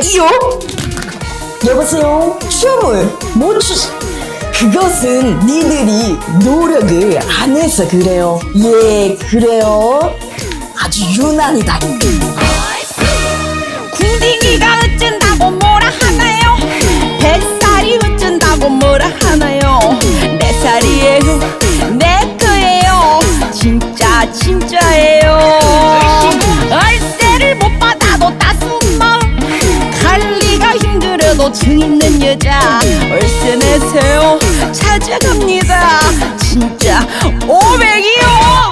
이요? 여보세요? 춤을 못 그것은 니들이 노력을 안 해서 그래요. 예, 그래요. 아주 유난이다. 궁딩이가 어쩐다고 뭐라 하나요? 뱃살이 어쩐다고 뭐라 하나요? 내 살이에요, 내 거예요, 진짜예요. 월세를 못 받아도 따스한 마음, 관리가 힘들어도 정 있는 여자, 월세 내세요, 찾아갑니다. 진짜 500이요.